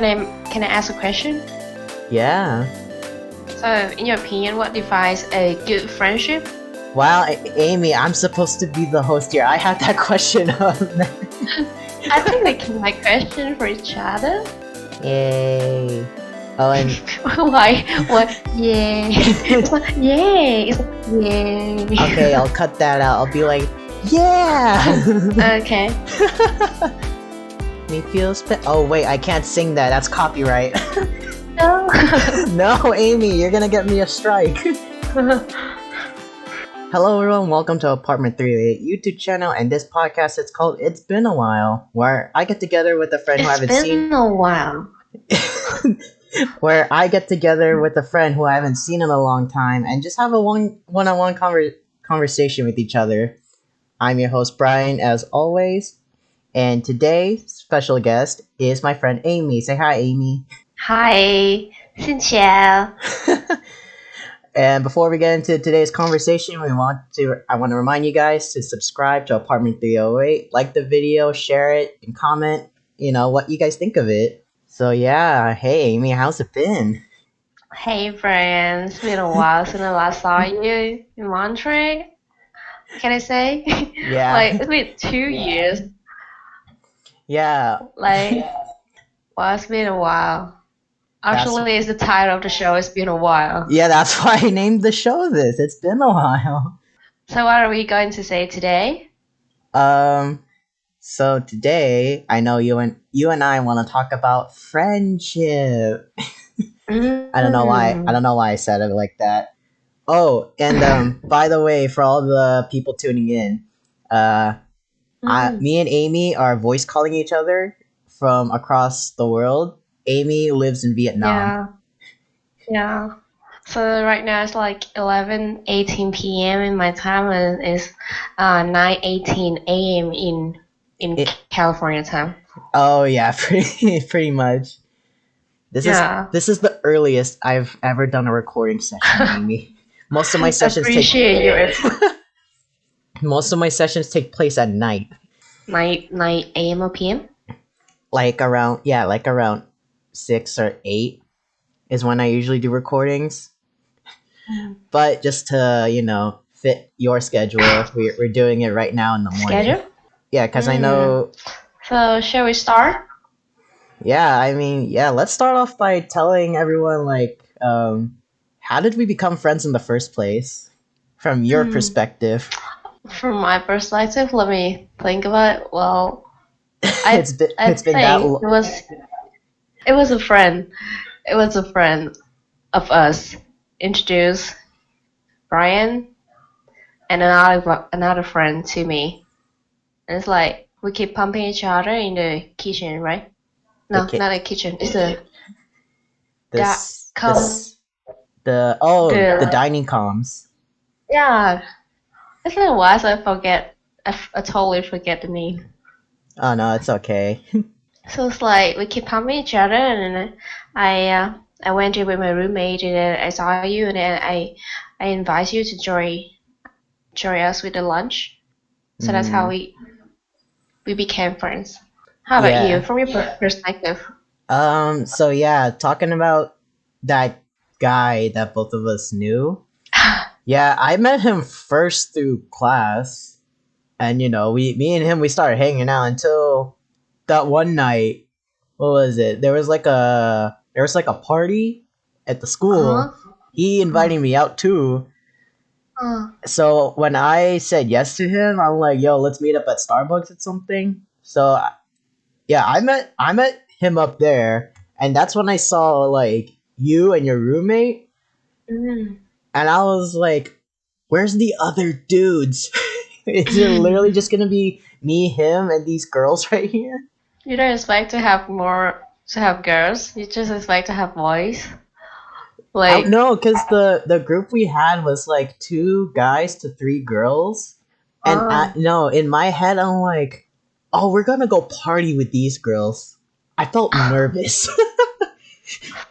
can I ask a question? Yeah. So, in your opinion, what defines a good friendship? Wow, Amy, I'm supposed to be the host here. I had that question up. I think we can make questions for each other. Yay. Oh, and Why? What? Yay! It's like yay! It's like yay! okay, I'll cut that out. I'll be like, yeah. Okay. Me feel oh wait, I can't sing that. That's copyright. No. No, Amy, you're gonna get me a strike. Hello everyone, welcome to Apartment 308 YouTube channel, and this podcast is called It's Been a While, where I get together with a friend who I haven't seen. It's been a while. Where I get together with a friend who I haven't seen in a long time and just have a one-on-one conversation with each other. I'm your host Brian, as always, and today's special guest is my friend Amy. Say hi, Amy. Hi, xin chào. And before we get into today's conversation, I want to remind you guys to subscribe to Apartment 308, like the video, share it, and comment, what you guys think of it. So yeah, hey Amy, how's it been? Hey Brian, it's been a while since I last saw you in Montreal. Can I say? Yeah. Like, it's been 2 years. Yeah. Like, well, it's been a while. Actually, it's the title of the show. It's been a while. Yeah, that's why I named the show this. It's been a while. So what are we going to say today? So today I know you and I want to talk about friendship. I don't know why I said it like that. Oh, and by the way, for all the people tuning in, me and Amy are voice calling each other from across the world. Amy lives in Vietnam. Yeah. So right now it's like 11:18 p.m. and my time is 9:18 a.m. in California time. Oh yeah, pretty much. This is the earliest I've ever done a recording session, Amy. Most of my sessions Most of my sessions take place at night. 9 a.m. or p.m. Like around 6 or 8 is when I usually do recordings. But just to, fit your schedule, we're doing it right now in the morning. Schedule? Yeah, because I know... So, shall we start? Yeah, let's start off by telling everyone, how did we become friends in the first place? From your perspective. From my perspective, let me think about it. Well, it's been that long. It was a friend. It was a friend of us introduced Brian and another friend to me. And it's like we keep pumping each other in the kitchen, right? No, not the kitchen. It's the dining comms. Yeah, it's been a while, so I forget. I totally forget the name. Oh no, it's okay. So it's like we keep pumping each other, and then I went in with my roommate, and then I saw you, and then I invite you to join us with the lunch. So that's how we became friends. How about you, from your perspective? So yeah, talking about that guy that both of us knew. Yeah, I met him first through class, and me and him, we started hanging out until that one night. What was it? There was like a party at the school. He invited me out too. So when I said yes to him, I'm like, yo, let's meet up at Starbucks or something. So yeah, I met him up there, and that's when I saw like you and your roommate. And I was like, where's the other dudes? Is it literally just gonna be me, him, and these girls right here? You don't expect to have girls. You just expect to have boys. Like, no, because the group we had was like 2 guys to 3 girls. And in my head, I'm like, oh, we're gonna go party with these girls. I felt nervous.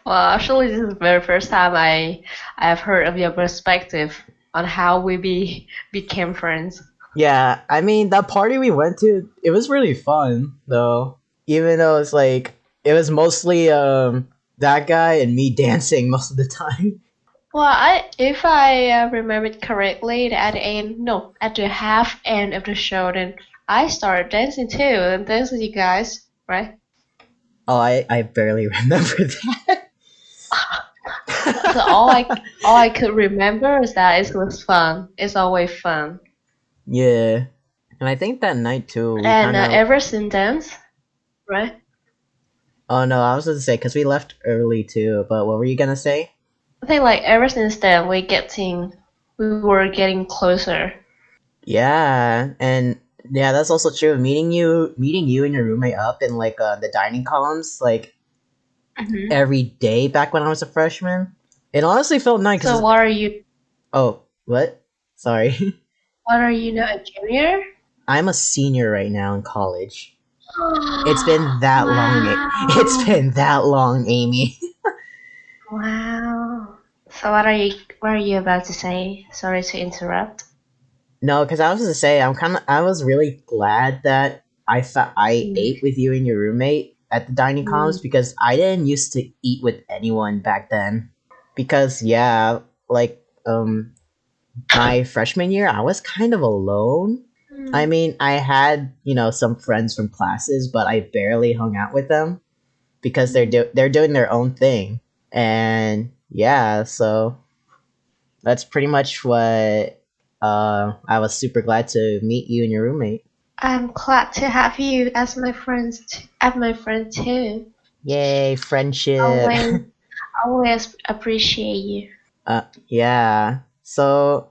Well, actually, this is the very first time I have heard of your perspective on how we became friends. Yeah, that party we went to, it was really fun, though. Even though it's like, It was mostly that guy and me dancing most of the time. Well, if I remember it correctly, at the end, no, at the half end of the show, then I started dancing too, and dancing with you guys, right? Oh, I barely remember that. So all I could remember is that it was fun. It's always fun, Yeah, and I think that night too, we and kind of. ever since then, right? Oh no, I was gonna say because we left early too. But what were you gonna say? I think like ever since then we were getting closer. Yeah, and yeah, that's also true. Meeting you and your roommate up in like the dining columns like Hmm. every day back when I was a freshman. It honestly felt nice So because what are you? oh what? Sorry, What are you now, a junior? I'm a senior right now in college. It's been that long. It's Wow. been that long, Amy. Wow. So what are you about to say? Sorry to interrupt. No, because I was gonna say I was really glad that I Mm, ate with you and your roommate at the dining columns mm, because I didn't used to eat with anyone back then. Because yeah, like my freshman year I was kind of alone. I mm, mean, I had, some friends from classes, but I barely hung out with them because mm. they're doing their own thing. And yeah, so that's pretty much what I was super glad to meet you and your roommate. I'm glad to have you as my as my friend too. Yay, friendship. Always, always appreciate you. Yeah. So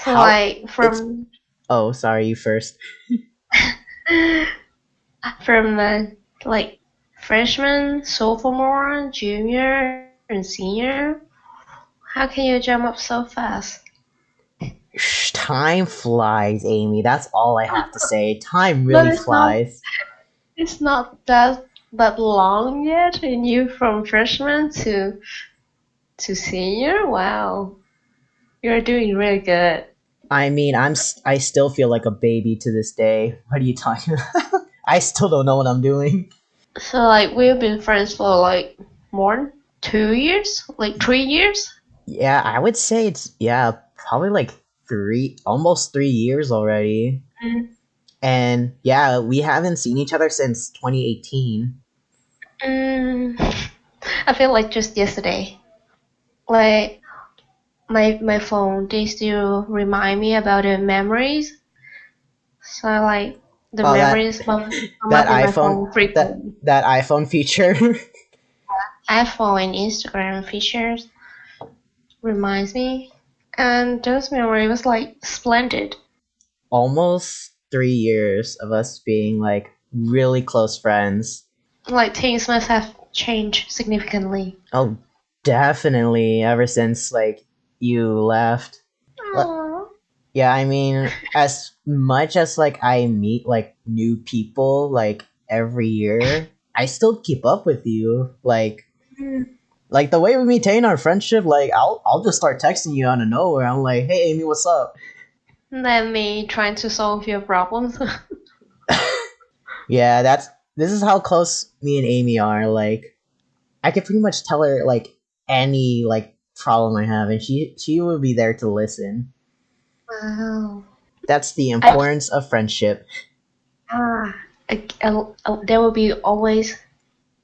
So how like it's from oh, sorry, you first. from like freshman, sophomore, junior, and senior, how can you jump up so fast? Time flies, Amy. That's all I have to say. Time But really flies. it's not that long yet, and you from freshman to senior. Wow, you're doing really good. I mean, I still feel like a baby to this day. What are you talking about? I still don't know what I'm doing. So like we've been friends for like more than 2 years, like 3 years. Yeah, I would say it's probably like almost 3 years already. Mm. And yeah, we haven't seen each other since 2018. Mm, I feel like just yesterday. Like my phone, they still remind me about the memories. So like the Oh, that memories come that up in my iPhone phone that frequently. that iPhone feature. iPhone and Instagram features reminds me, and those memories was like splendid. Almost 3 years of us being like really close friends. Like things must have changed significantly. Oh, definitely ever since like you left. Le- Aww. Yeah, I mean, as much as like I meet like new people like every year, I still keep up with you. Like the way we maintain our friendship, like I'll just start texting you out of nowhere. I'm like, hey Amy, what's up? Than me trying to solve your problems. Yeah, this is how close me and Amy are. Like I could pretty much tell her like any like problem I have, and she will be there to listen. Wow. That's the I, importance of friendship. ah, there will be always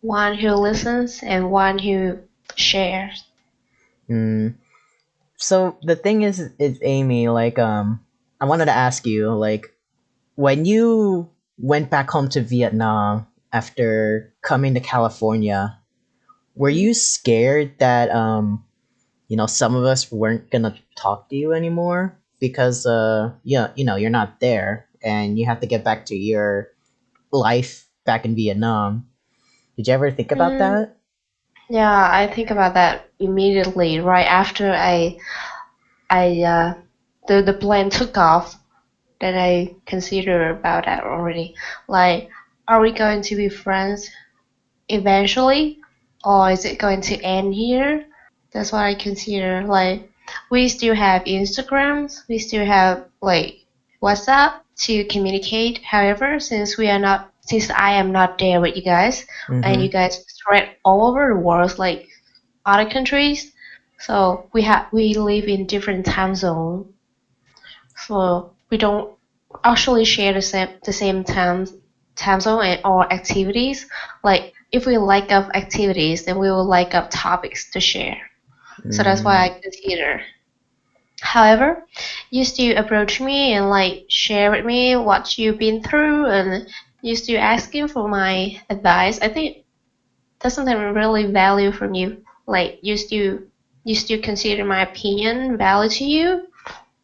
one who listens and one who shares. Mm. So the thing is Amy, like I wanted to ask you, like when you went back home to Vietnam after coming to California, were you scared that some of us weren't gonna talk to you anymore because yeah, you're not there and you have to get back to your life back in Vietnam. Did you ever think about Mm, that? yeah, I think about that immediately right after I the plane took off. That I consider about that already. Like, are we going to be friends eventually, or is it going to end here? That's what I consider. Like, we still have Instagrams, we still have like WhatsApp to communicate. However, since we are not since I am not there with you guys, and you Mm-hmm. guys spread all over the world, like other countries. So we live in different time zone, so we don't actually share the same time zone and or activities. Like if we like up activities, then we will like up topics to share. So that's why Mm. I consider. However, you still approach me and like share with me what you've been through, and you still asking for my advice. I think that's something I really value from you. Like you still consider my opinion valid to you,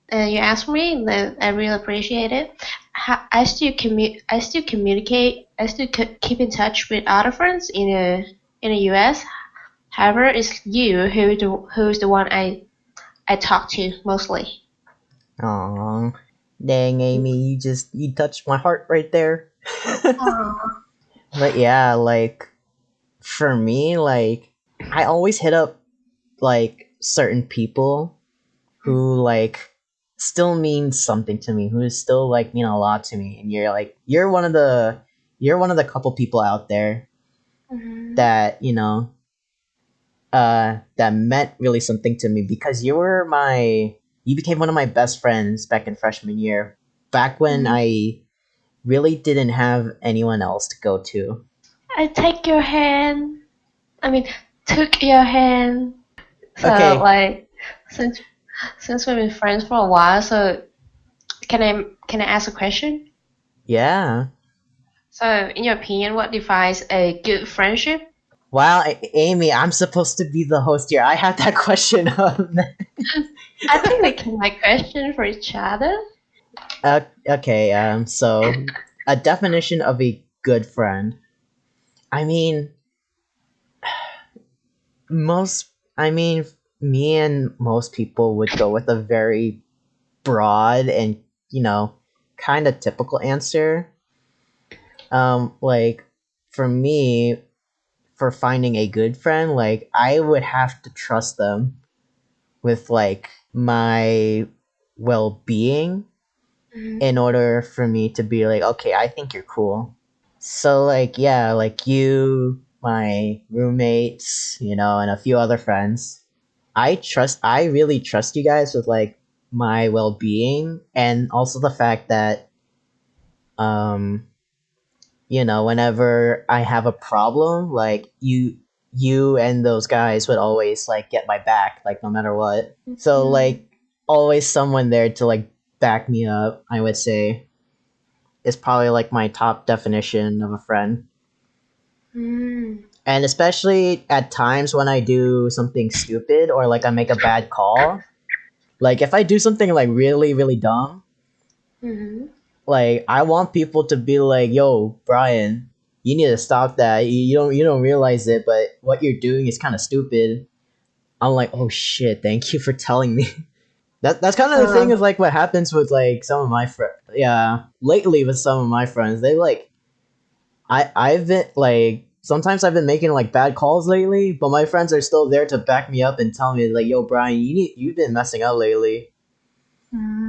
and you ask me, then I really appreciate it. I still communicate. I still keep in touch with other friends in the U.S. However, it's you who's the one I talk to mostly. Aw. Dang, Amy, you touched my heart right there. Aw. But yeah, like for me, like I always hit up like certain people who like still means something to me, who is still like mean a lot to me, and you're one of the couple people out there Mhm. that that meant really something to me because you became one of my best friends back in freshman year, back when Mhm. I really didn't have anyone else to go to. I take your hand. I mean, took your hand. So Okay, like, since since we've been friends for a while, so can I ask a question? yeah. So, in your opinion, what defines a good friendship? Wow, Amy, I'm supposed to be the host here. I had that question of I think we can like question for each other. okay, so a definition of a good friend. I mean, most, I mean, me and most people would go with a very broad and, you know, kind of typical answer. Like, for me, for finding a good friend, like, I would have to trust them with, like, my well being Mhm. in order for me to be like, okay, I think you're cool. So like yeah, like you, my roommates, and a few other friends. I really trust you guys with like my well-being and also the fact that um whenever I have a problem, like you and those guys would always like get my back like no matter what. So Mhm. like always someone there to like back me up, I would say is probably like my top definition of a friend. Mm. And especially at times when I do something stupid or like I make a bad call, like if I do something like really really dumb, Mhm. like I want people to be like, "Yo, Brian, you need to stop that. You don't realize it, but what you're doing is kind of stupid." I'm like, "Oh shit, thank you for telling me." That's kind of the thing is So, like what happens with like some of my friends. Yeah, lately with some of my friends, they like I've been like sometimes I've been making like bad calls lately, but my friends are still there to back me up and tell me like, "Yo, Brian, you've been messing up lately."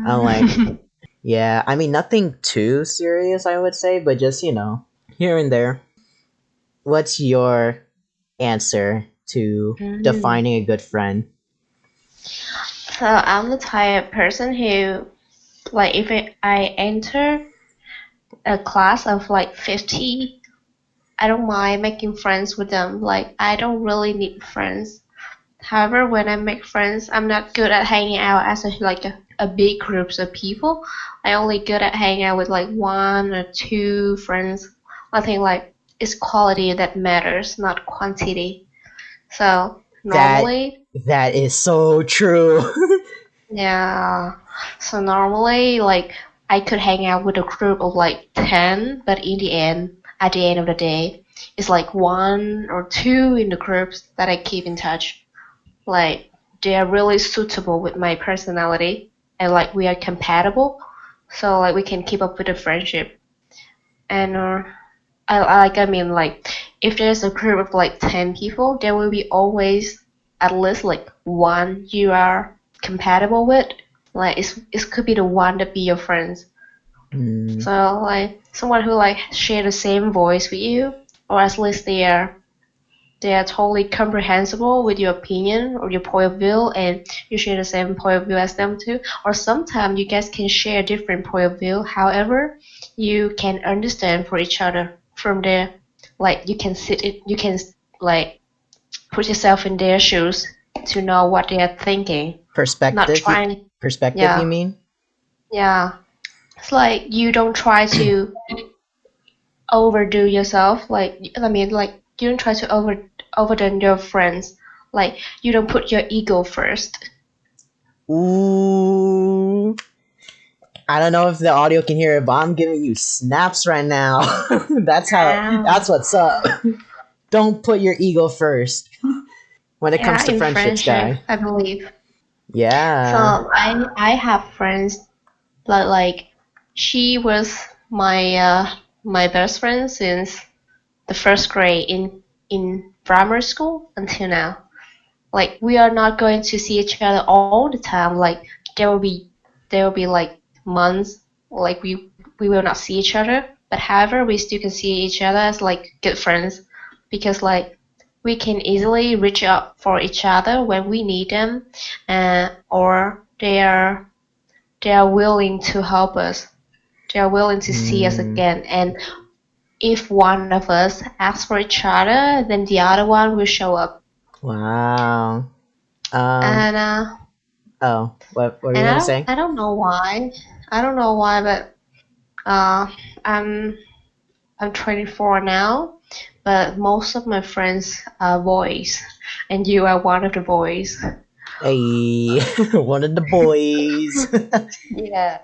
I'm like, mm. "Yeah, I mean nothing too serious, I would say, but just here and there." What's your answer to Mm. defining a good friend? So I'm the type of person who, like, if I enter a class of like 50, I don't mind making friends with them. Like, I don't really need friends. However, when I make friends, I'm not good at hanging out as a big groups of people. I only good at hanging out with like one or two friends. I think like it's quality that matters, not quantity. So That normally, that is so true. yeah. So normally, like I could hang out with a group of like 10, but at the end of the day, it's like one or two in the groups that I keep in touch. Like they are really suitable with my personality, and like we are compatible, so like we can keep up with the friendship. And I mean like if there's a group of like 10 people, there will be always at least like one you are compatible with. Like it could be the one that be your friends. Mm, So like someone who like share the same voice with you, or at least they are totally comprehensible with your opinion or your point of view, and you share the same point of view as them too. Or sometimes you guys can share different point of view. However, you can understand for each other from there. Like you can like put yourself in their shoes to know what they are thinking. Not perspective. trying, Perspective. You yeah, mean? yeah. It's like you don't try to overdo yourself. Like I mean, like you don't try to overdo your friends. Like you don't put your ego first. Ooh. I don't know if the audio can hear it, but I'm giving you snaps right now. That's how. Wow. That's what's up. Don't put your ego first when it comes Yeah, to in friendships, friendship, guy. I believe. So Yeah. I have friends that like she was my best friend since the first grade in primary school until now. Like we are not going to see each other all the time. Like there will be there will be like months like we will not see each other. But however, we still can see each other as like good friends because like we can easily reach out for each other when we need them, or they are willing to help us. They are willing to see us Mm, again. And if one of us asks for each other, then the other one will show up. wow. Um. And Oh, what were you And gonna say? I don't know why. I don't know why, but uh, I'm I'm 24 now, but most of my friends are boys, and you are one of the boys. Hey, one of the boys. Yeah.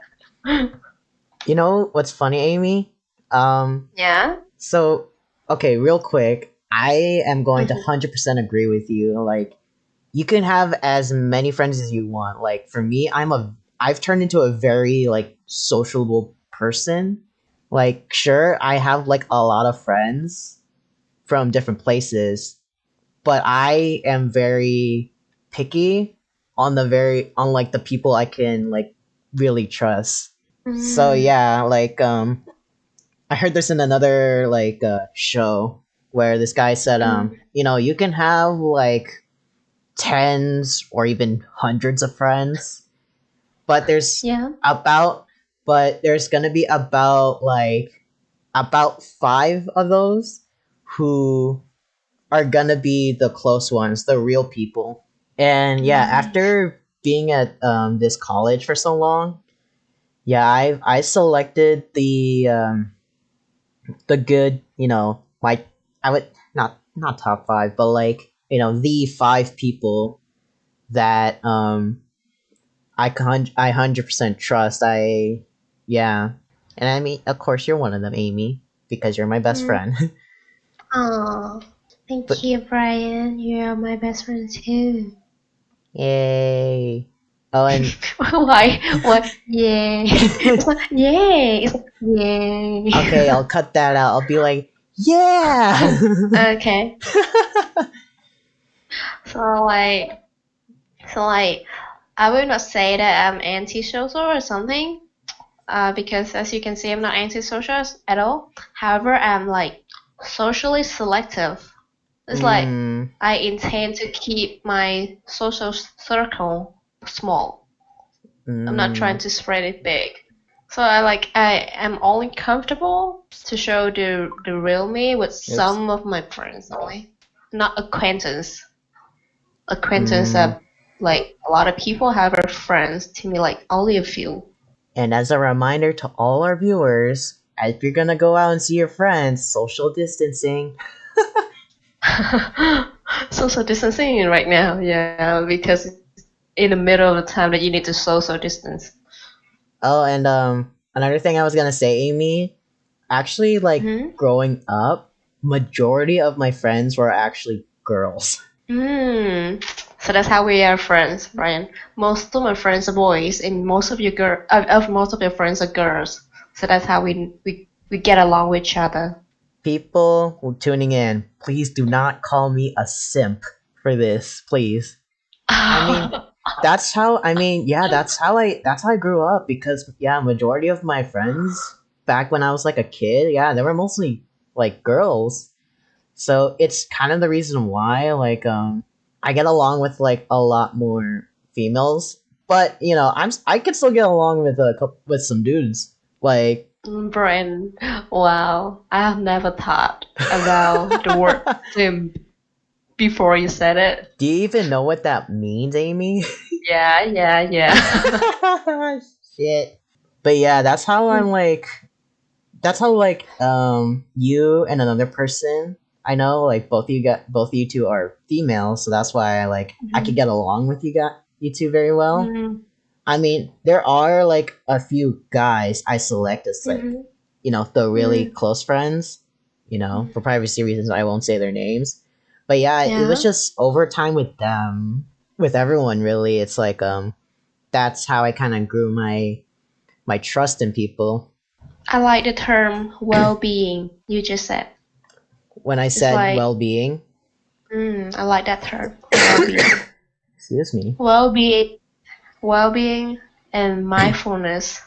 You know what's funny, Amy? Um. Yeah. So, okay, real quick, I am going to Mhm. 100% agree with you. Like, you can have as many friends as you want. Like, for me, I've turned into a very like sociable person. Like, sure, I have like a lot of friends from different places, but I am very picky on like the people I can like really trust. So Mm, yeah, like I heard this in another like show where this guy said mm, you can have like tens or even hundreds of friends, but yeah. about there's gonna be about five of those who are gonna be the close ones, the real people. And yeah, Mm, after being at this college for so long, yeah, I selected the good, my I would not top five, but like the five people that I 100% trust. Yeah, and I mean, of course, you're one of them, Amy, because you're my best mm. friend. Oh, thank But you, Brian. You are my best friend too. yay! Oh, and Why? What? Yay! It's not yay. It's like okay, yay. I'll cut that out. I'll be like, yeah. Okay. So like, so like, I will not say that I'm antisocial or something, because as you can see, I'm not antisocial at all. However, I'm like socially selective. It's like mm, I intend to keep my social circle small. I'm not trying mm, to spread it big. So I am only comfortable to show the real me with oops. some of my friends only, not acquaintance. Acquaintance Mm. are like a lot of people have are friends to me like only a few. And as a reminder to all our viewers, if you're gonna go out and see your friends, social distancing. Social distancing right now, yeah, because it's in the middle of the time that you need to social distance. Oh, and another thing I was gonna say, Amy, actually, like Hmm. growing up, majority of my friends were actually girls. Mm. So that's how we are friends, Brian. Most of my friends are boys, and most of your friends are girls. So that's how we get along with each other. People who tuning in, please do not call me a simp for this, please. I mean, That's how I mean, yeah, that's how I grew up because yeah, majority of my friends back when I was like a kid, yeah, they were mostly like girls. So it's kind of the reason why I get along with like a lot more females, but you know, I could still get along with with some dudes. Like Brian, wow, I have never thought about the word sim before you said it. do you even know what that means, Amy? Yeah, yeah, yeah. Shit. But yeah, that's how you and another person I know like both of you two are female, so that's why I could Mhm, get along with you two very well. mhm, I mean, there are like a few guys I select as like, mhm, you know, the really mhm, close friends. You know, mhm. for privacy reasons, I won't say their names. But yeah, it was Yeah, just over time with them, with everyone really. It's like that's how I kind of grew my trust in people. I like the term well-being you just said. When I It's said like, well-being, I like that term, well-being. excuse me. Well-being, well-being, and mindfulness.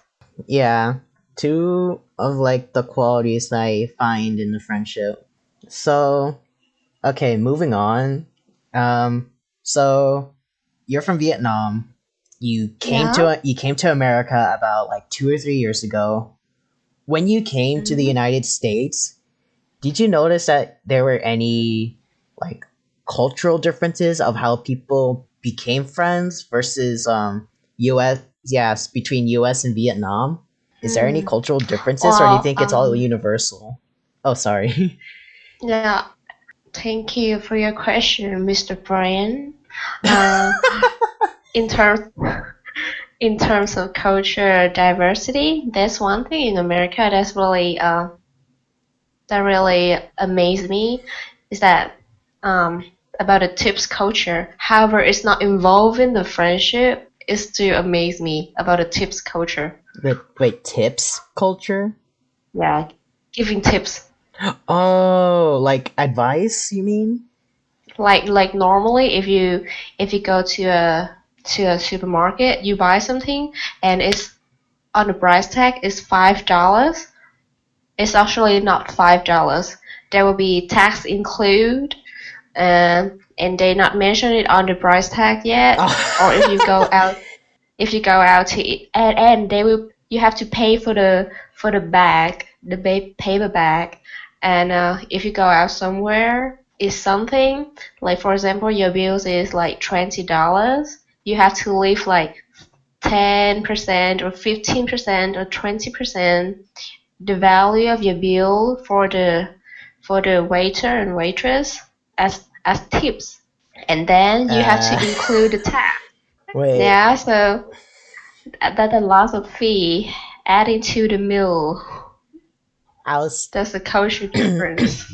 Yeah, two of like the qualities that I find in the friendship. So okay, moving on. So you're from Vietnam. Yeah. You came to America about like 2 or 3 years ago. When you came to the Mhm. United States, did you notice that there were any like cultural differences of how people became friends versus US, yes, between US and Vietnam? Is there any Hmm. cultural differences or do you Well, think it's all universal? Oh, sorry. yeah. Thank you for your question, Mr. Brian. Uh, in terms in terms of culture diversity, that's one thing in America that really amazed me is that um, about the tips culture. However, it's not involved in the friendship. It still amazed me about the tips culture. The wait, tips culture? Yeah, giving tips. Oh, like advice, you mean? Like normally, if you go to a supermarket, you buy something, and it's on the price tag is $5. It's actually not $5. There will be tax include, and they not mention it on the price tag yet. Or Oh. if you go out to eat, and they will you have to pay for the bag, the paper bag, and if you go out somewhere, it's something like for example your bills is like $20. You have to leave like 10% or 15% or 20% the value of your bill for the waiter and waitress as tips, and then you have uh, to include the tax. wait, Yeah, so that a lot of fee adding to the meal. I was That's a culture difference.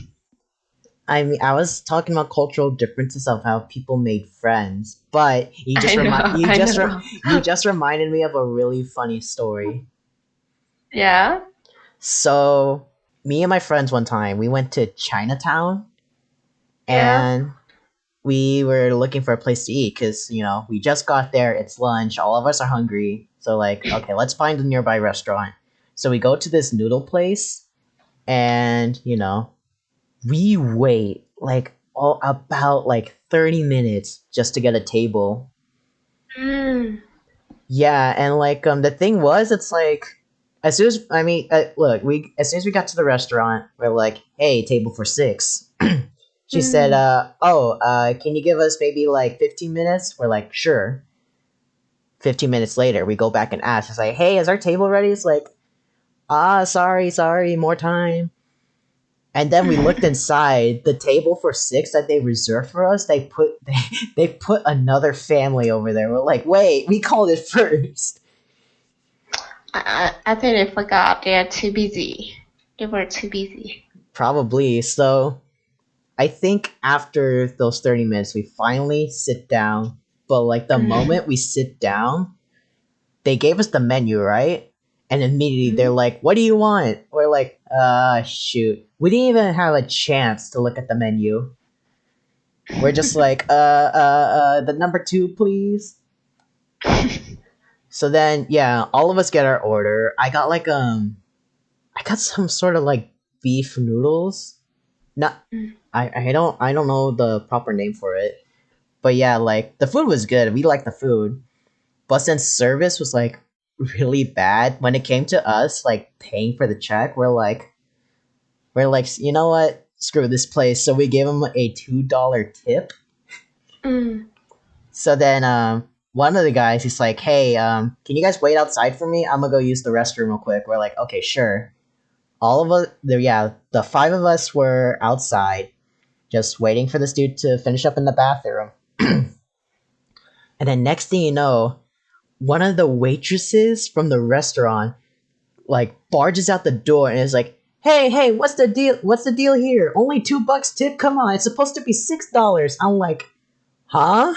I was talking about cultural differences of how people made friends, but I know, I know. you just reminded me of a really funny story. Yeah, So, me and my friends one time, we went to Chinatown yeah. and we were looking for a place to eat cuz you know, we just got there, it's lunch, all of us are hungry. So like, okay, let's find a nearby restaurant. So we go to this noodle place and, you know, we wait like all about like 30 minutes just to get a table. Mm, Yeah, and the thing was it's like as soon as I mean look, we as soon as we got to the restaurant, we're like, "Hey, table for 6." She said, mm. can you give us maybe like 15 minutes?" We're like, "Sure." 15 minutes later, we go back and ask. It's like, "Hey, is our table ready?" It's like, sorry, more time." And then we looked inside the table for 6 that they reserved for us. They put another family over there. We're like, wait, we called it first. I think they forgot. They are too busy. They were too busy. Probably. So I think after those 30 minutes, we finally sit down. But like the Mm. moment we sit down, they gave us the menu, right? And immediately they're Mm. like, "What do you want?" We're like, shoot. We didn't even have a chance to look at the menu. We're just like, the number two, please." So then, yeah, all of us get our order. I got some sort of like beef noodles. Not, Mm. I don't know the proper name for it. But yeah, like the food was good. We liked the food. But since service was like really bad, when it came to us like paying for the check, we're like, you know what? Screw this place. So we gave them a $2 tip. Mm. So then one of the guys he's like, hey, can you guys wait outside for me? I'm gonna go use the restroom real quick. We're like, okay, sure. All of us the five of us were outside just waiting for this dude to finish up in the bathroom. And then next thing you know, one of the waitresses from the restaurant like barges out the door and is like, hey, what's the deal? What's the deal here? Only $2 tip? Come on, it's supposed to be $6. I'm like, huh?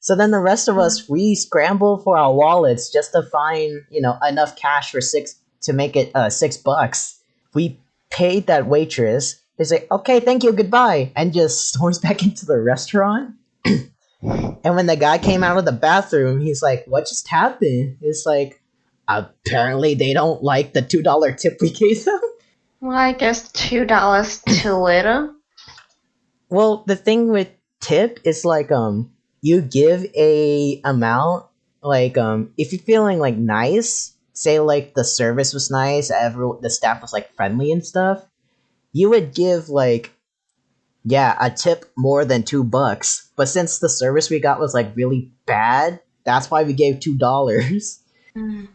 So then the rest of Mm. us we scramble for our wallets just to find, enough cash for six to make it $6. We paid that waitress. It's like, okay, thank you, goodbye, and just storms back into the restaurant. And when the guy came out of the bathroom, he's like, what just happened? It's like, apparently they don't like the $2 tip we gave them. Well, I guess $2 too little. Well, the thing with tip is like you give a amount like if you're feeling like nice, say like the service was nice, the staff was like friendly and stuff, you would give like yeah, a tip more than $2. But since the service we got was like really bad, that's why we gave $2. Mm.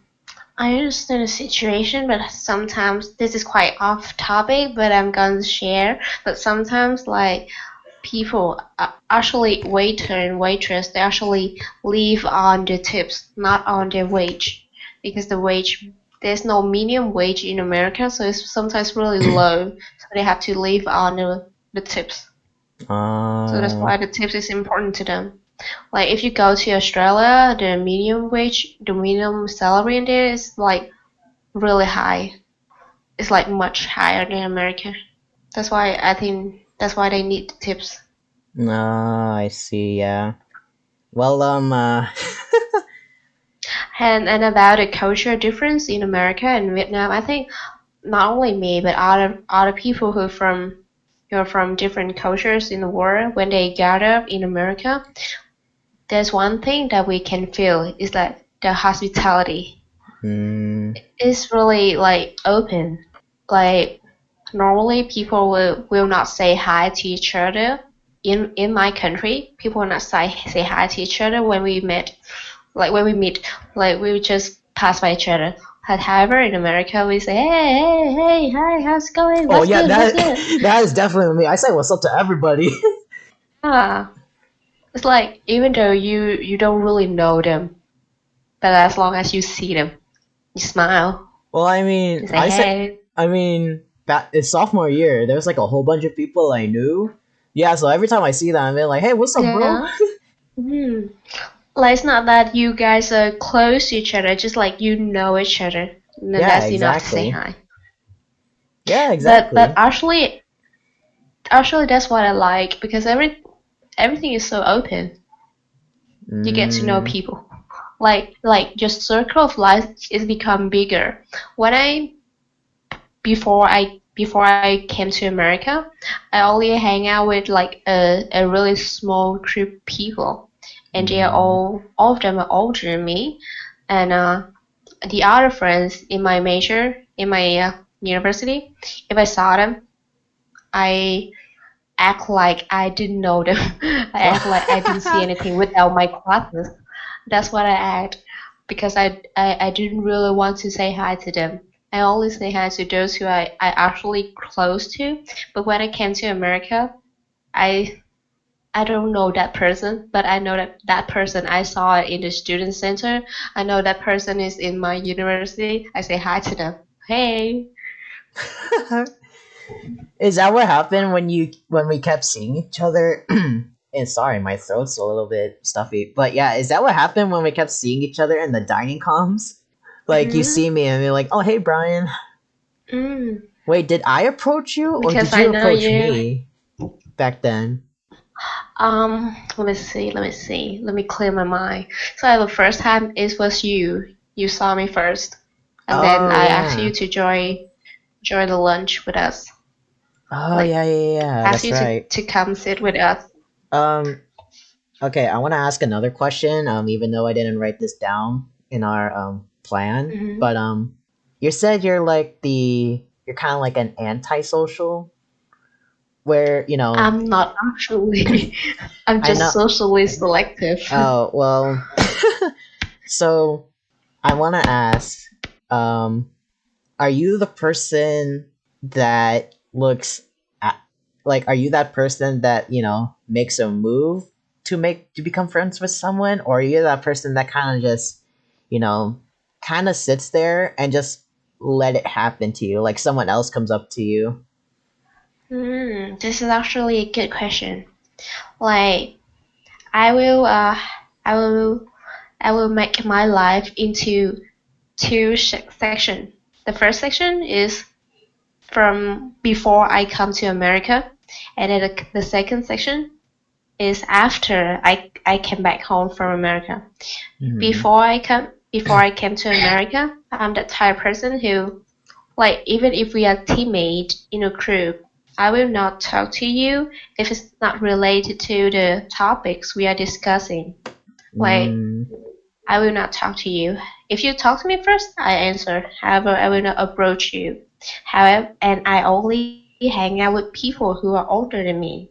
I understand the situation, but sometimes this is quite off topic, but I'm going to share. But sometimes, like, people actually waiter and waitress, they actually live on the tips, not on their wage, because the wage there's no minimum wage in America, so it's sometimes really low, so they have to live on the tips. So that's Uh, why the tips is important to them. Like if you go to Australia, the minimum salary in there is like really high. It's like much higher than America. That's why I think that's why they need the tips. I see. Yeah. Well, And about the culture difference in America and Vietnam, I think not only me but other people who are from different cultures in the world when they gather in America, there's one thing that we can feel is that the hospitality mm, is really like open. Like normally people will not say hi to each other. In my country, people will not say hi to each other when we met. Like when we meet, like we would just pass by each other. But however, in America, we say, hey, hi, how's it going? oh What's yeah, good? What's that good? that is definitely me. I say what's up to everybody. Ah, it's like even though you don't really know them, but as long as you see them, you smile. Well, You say, hey, I mean, that it's sophomore year. There's like a whole bunch of people I knew. Yeah, so every time I see them, I'm like, hey, what's up, bro? yeah. Hmm. Like it's not that you guys are close to each other, just like you know each other, and then Yeah, that's enough to say exactly. hi. Yeah, But exactly. actually that's what I like because everything is so open. You get to know Mm, people. Like your circle of life is become bigger. When I before I came to America, I only hang out with like a really small group of people, and they are mm, all of them are older than me, and the other friends in my major in my university, if I saw them, I act like I didn't know them. I act like I didn't see anything without my classes. That's what I act because I didn't really want to say hi to them. I only say hi to those who I actually close to. But when I came to America, I I don't know that person, but I know that that person I saw in the student center. I know that person is in my university. I say hi to them. Hey. is that what happened when we kept seeing each other? And sorry, my throat's a little bit stuffy. But yeah, is that what happened when we kept seeing each other in the dining comms? Like you Mm, see me and you're like, oh hey Brian. mm, Wait, did I approach you or because did I you know approach you. me back then? Let me see. Let me see. Let me clear my mind. So the first time it was you. You saw me first, and then Oh I asked you yeah. to join the lunch with us. Oh Like yeah, yeah, yeah. asked That's you right. to come sit with us. Um. Okay, I want to ask another question. Even though I didn't write this down in our plan, Hmm. but you said you're kind of like an antisocial, where I'm not actually. I'm I just know. socially selective. Oh well. So I want to ask, um, are you the person that looks at, like, are you that person that makes a move to become friends with someone, or are you that person that kind of just you know kind of sits there and just let it happen to you, like someone else comes up to you? This is actually a good question. Like I will, I will, I will make my life into two sections. The first section is from before I come to America, and then the second section is after I came back home from America. Hmm. Before I came to America, I'm the type of person who like even if we are teammates in a group, I will not talk to you if it's not related to the topics we are discussing. Like Mm. I will not talk to you. If you talk to me first, I answer. However, I will not approach you. However, and I only hang out with people who are older than me.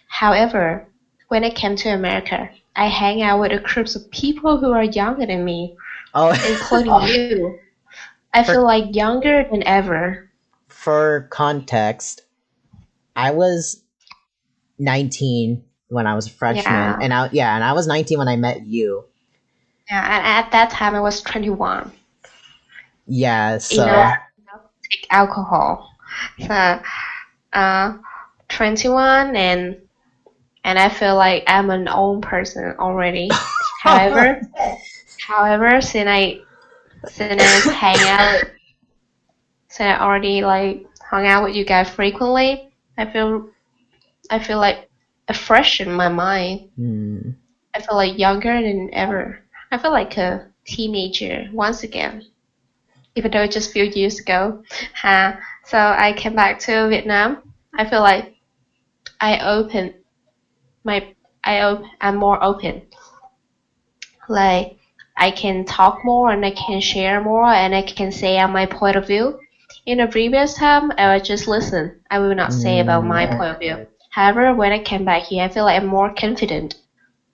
However, when I came to America, I hang out with a group of people who are younger than me, Oh. including you. I feel for like younger than ever. for context, I was 19 when I was a freshman, Yeah, and I was 19 when I met you. yeah. And at that time, I was 21. Yeah, Enough, so enough to take alcohol. So, uh, 21 and I feel like I'm an old person already. However, however, since I hang out, since I already like hung out with you guys frequently, I feel like fresh in my mind. hmm. I feel like younger than ever. I feel like a teenager once again, even though it's just a few years ago. So I came back to Vietnam. I feel like I open my I'm more open. Like I can talk more and I can share more and I can say out my point of view. In the previous time, I would just listen. I will not say about Mm. my point of view. However, when I came back here, I feel like I'm more confident.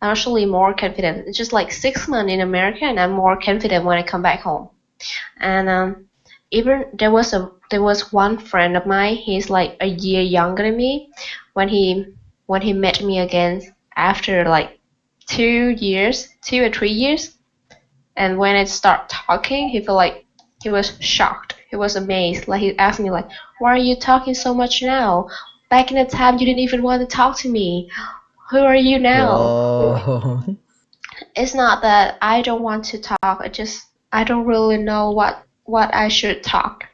I'm actually more confident. It's just like 6 months in America, and I'm more confident when I come back home. And even there was one friend of mine. He's like a year younger than me. When he met me again after like 2 years, 2 or 3 years, and when I start talking, he felt like he was shocked. He was amazed. Like he asked me like, "Why are you talking so much now? Back in the time, you didn't even want to talk to me. Who are you now?" Whoa. It's not that I don't want to talk. I don't really know what I should talk.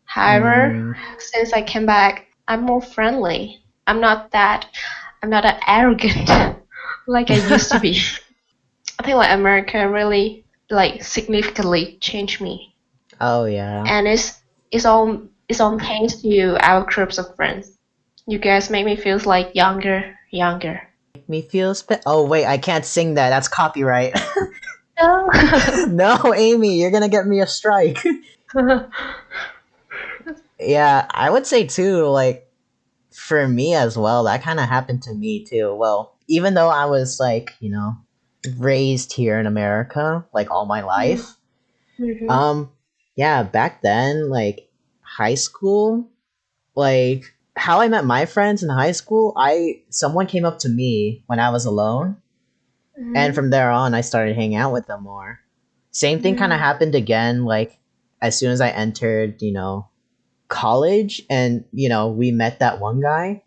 However, Mm. since I came back, I'm more friendly. I'm not that arrogant like I used to be. I think like America really like significantly changed me, Oh yeah. and it's all thanks to our groups of friends. You guys make me feel like younger. Make me feel Oh wait, I can't sing that. That's copyright. No. No, Amy, you're gonna get me a strike. Yeah, I would say too. Like for me as well, that kind of happened to me too. Well, even though I was like raised here in America like all my life, Mhm. um, yeah, back then like high school, like how I met my friends in high school, I someone came up to me when I was alone, and Mhm. from there on I started hanging out with them more. Same thing kind of Mhm. happened again like as soon as I entered, college, and we met that one guy.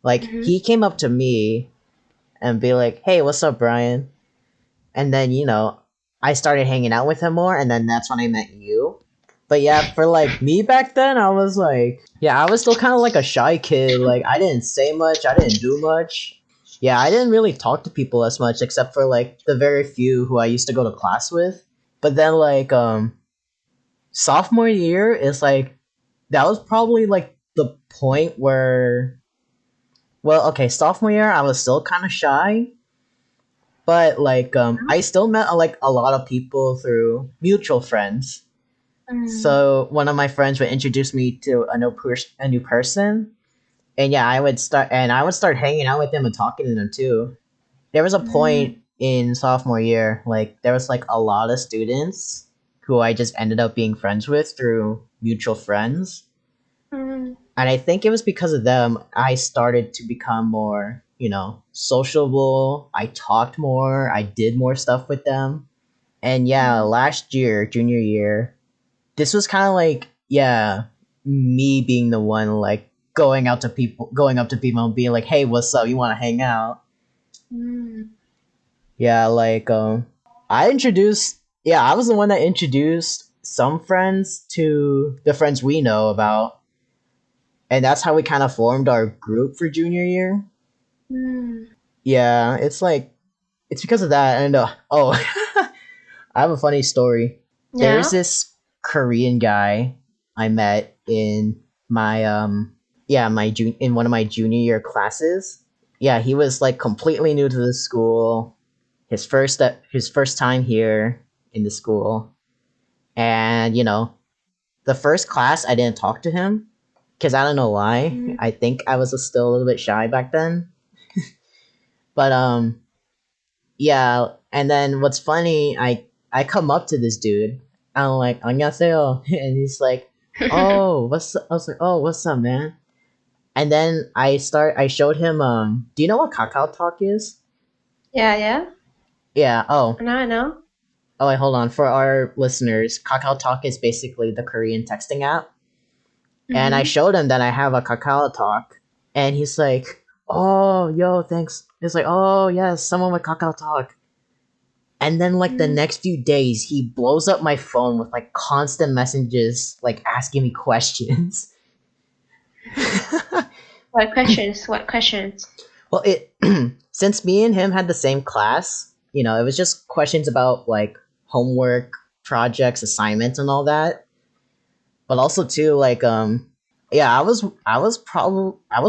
Like Mhm. he came up to me and be like, "Hey, what's up, Brian?" And then, I started hanging out with him more, and then that's when I met you. But yeah, for like me back then, I was like, yeah, I was still kind of like a shy kid. Like I didn't say much, I didn't do much. Yeah, I didn't really talk to people as much except for like the very few who I used to go to class with. But then like sophomore year is like that was probably like the point where well, okay, sophomore year I was still kind of shy, but like I still met like a lot of people through mutual friends. Mm, So one of my friends would introduce me to a new person, and yeah, I would start hanging out with them and talking to them too. There was a mm, point in sophomore year, like there was like a lot of students who I just ended up being friends with through mutual friends. mm, And I think it was because of them I started to become more, sociable. I talked more, I did more stuff with them. And yeah, mm, last year, junior year, this was kind of like, yeah, me being the one like going up to people and being like, "Hey, what's up? You want to hang out?" mm, Yeah, like I was the one that introduced some friends to the friends we know about, and that's how we kind of formed our group for junior year. mm. Yeah, it's because of that. And oh, I have a funny story. There's Yeah. this Korean guy I met in my in one of my junior year classes. Yeah, he was like completely new to the school. His first time here in the school, and the first class I didn't talk to him because I don't know why. Mm, I think I was still a little bit shy back then. But yeah. And then what's funny, I come up to this dude. I'm like, 안녕하세요, and he's like, oh, what's up? I was like, oh, what's up, man? And then I showed him. Do you know what Kakao Talk is? yeah, yeah. Yeah. I know, I know. Oh, wait, hold on. For our listeners, Kakao Talk is basically the Korean texting app. And I Mm-hmm. showed him that I have a Kakao Talk, and he's like, "Oh, yo, thanks." It's like, "Oh, yes, someone with Kakao Talk." And then like the Mm. next few days, he blows up my phone with like constant messages, like asking me questions. What questions? What questions? Well, it since me and him had the same class, it was just questions about like homework, projects, assignments, and all that. But also too like yeah, I was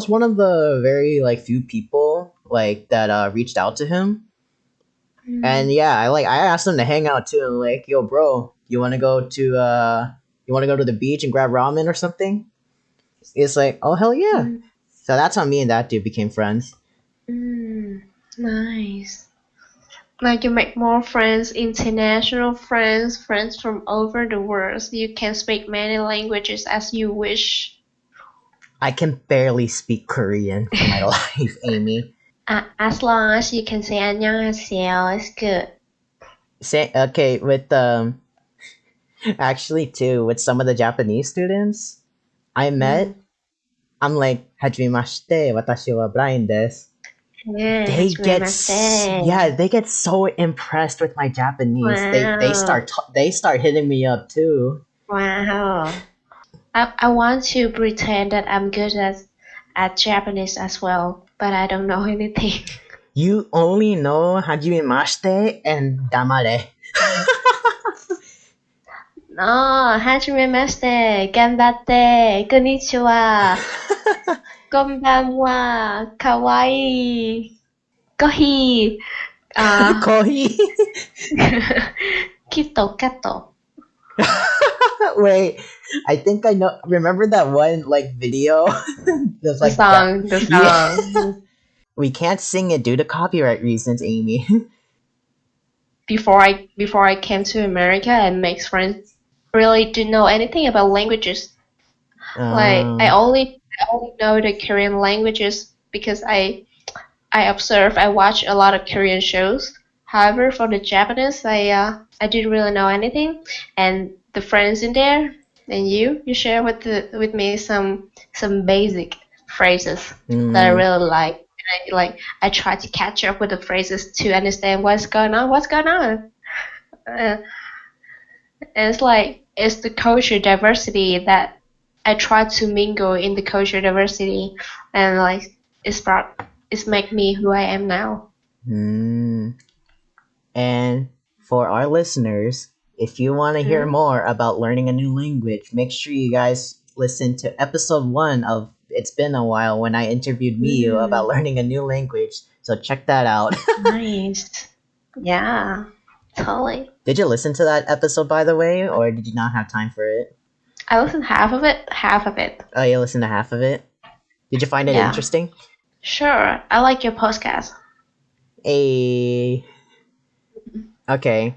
one of the very like few people like that reached out to him. And Mm, yeah, I asked him to hang out too. I'm like, yo bro, you want to go to the beach and grab ramen or something? It's like, oh hell yeah. mm, So that's how me and that dude became friends. mm. Nice. Like you make more friends, international friends, friends from over the world. You can speak many languages as you wish. I can barely speak Korean for my life, Amy. As long as you can say 안녕하세요, it's good. Say okay with actually too with some of the Japanese students I Mm. met. I'm like, hajimashite, watashi wa Brian desu. Yeah, Yeah, hajimemashite. they get so impressed with my Japanese. Wow. They start hitting me up too. Wow. I want to pretend that I'm good at Japanese as well, but I don't know anything. You only know hajimashite and damare. ああ、はじめまして。頑張って。こんにちは。こんばんは。かわいい。コーヒー。あ Kohi. キットカット。Wait, I think I know. Remember that one like video? That's The like that. song, the Yeah, song. we can't sing it due to copyright reasons, Amy. Before I came to America and make friends, really didn't know anything about languages. Like um, I only know the Korean languages because I observe, I watch a lot of Korean shows. However, for the Japanese, I didn't really know anything. And the friends in there, and you share with me some basic phrases that I mm, really like. I try to catch up with the phrases to understand what's going on. What's going on? And it's like it's the culture diversity that I try to mingle in the culture diversity, and like it's brought. it's make me who I am now. Mm. And for our listeners, if you want to hear Hmm? more about learning a new language, make sure you guys listen to episode 1 of It's Been a While when I interviewed Miyu Mm, about learning a new language. So check that out. nice. Yeah, totally. Did you listen to that episode, by the way, or did you not have time for it? I listened half of it, half of it. Oh, you listened to half of it? Did you find it Yeah, interesting? sure. I like your podcast. A okay.